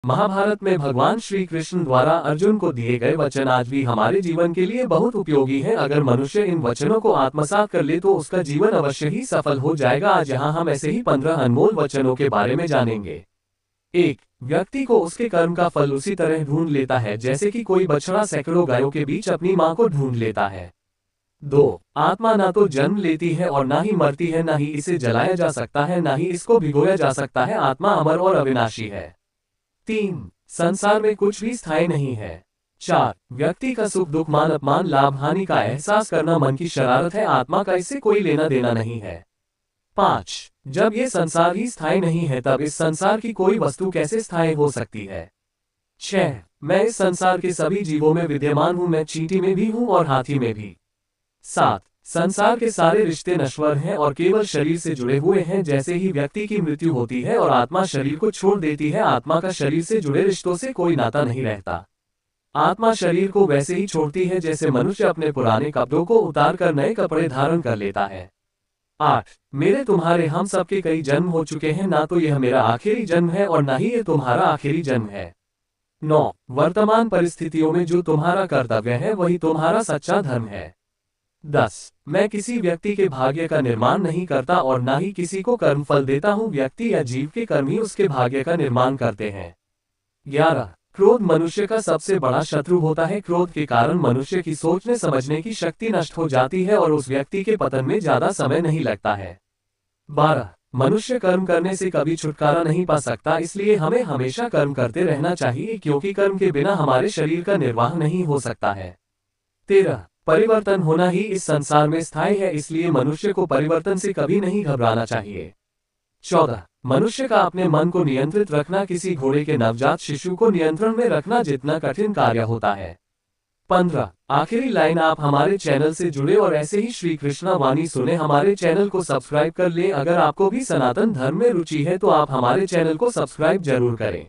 महाभारत में भगवान श्री कृष्ण द्वारा अर्जुन को दिए गए वचन आज भी हमारे जीवन के लिए बहुत उपयोगी हैं। अगर मनुष्य इन वचनों को आत्मसात कर ले तो उसका जीवन अवश्य ही सफल हो जाएगा। आज यहाँ हम ऐसे ही 15 अनमोल वचनों के बारे में जानेंगे। 1. व्यक्ति को उसके कर्म का फल उसी तरह ढूंढ लेता है जैसे कि कोई बछड़ा सैकड़ों गायों के बीच अपनी मां को ढूंढ लेता है। 2. आत्मा ना तो जन्म लेती है और ना ही मरती है, ना ही इसे जलाया जा सकता है, ना ही इसको भिगोया जा सकता है। आत्मा अमर और अविनाशी है। 3. संसार में कुछ भी स्थायी नहीं है। 4. व्यक्ति का सुख दुख मान अपमान लाभ हानि का एहसास करना मन की शरारत है, आत्मा का इससे कोई लेना देना नहीं है। 5. जब ये संसार ही स्थायी नहीं है तब इस संसार की कोई वस्तु कैसे स्थायी हो सकती है। 6. मैं इस संसार के सभी जीवों में विद्यमान हूँ, मैं चींटी में भी हूँ और हाथी में भी। 7. संसार के सारे रिश्ते नश्वर हैं और केवल शरीर से जुड़े हुए हैं। जैसे ही व्यक्ति की मृत्यु होती है और आत्मा शरीर को छोड़ देती है, आत्मा का शरीर से जुड़े रिश्तों से कोई नाता नहीं रहता। आत्मा शरीर को वैसे ही छोड़ती है जैसे मनुष्य अपने पुराने कपड़ों को उतार कर नए कपड़े धारण कर लेता है। 8. मेरे तुम्हारे हम सबके कई जन्म हो चुके हैं, ना तो यह मेरा आखिरी जन्म है और ना ही ये तुम्हारा आखिरी जन्म है। 9. वर्तमान परिस्थितियों में जो तुम्हारा कर्तव्य है वही तुम्हारा सच्चा धर्म है। 10. मैं किसी व्यक्ति के भाग्य का निर्माण नहीं करता और ना ही किसी को कर्मफल देता हूँ, व्यक्ति या जीव के कर्म ही उसके भाग्य का निर्माण करते हैं। 11. क्रोध मनुष्य का सबसे बड़ा शत्रु होता है, क्रोध के कारण मनुष्य की सोचने समझने की शक्ति नष्ट हो जाती है और उस व्यक्ति के पतन में ज्यादा समय नहीं लगता है। 12. मनुष्य कर्म करने से कभी छुटकारा नहीं पा सकता, इसलिए हमें हमेशा कर्म करते रहना चाहिए क्योंकि कर्म के बिना हमारे शरीर का निर्वाह नहीं हो सकता है। 13. परिवर्तन होना ही इस संसार में स्थायी है, इसलिए मनुष्य को परिवर्तन से कभी नहीं घबराना चाहिए। 14. मनुष्य का अपने मन को नियंत्रित रखना किसी घोड़े के नवजात शिशु को नियंत्रण में रखना जितना कठिन कार्य होता है। 15. आखिरी लाइन, आप हमारे चैनल से जुड़े और ऐसे ही श्री कृष्णा वाणी सुने। हमारे चैनल को सब्सक्राइब कर लें। अगर आपको भी सनातन धर्म में रुचि है तो आप हमारे चैनल को सब्सक्राइब जरूर करें।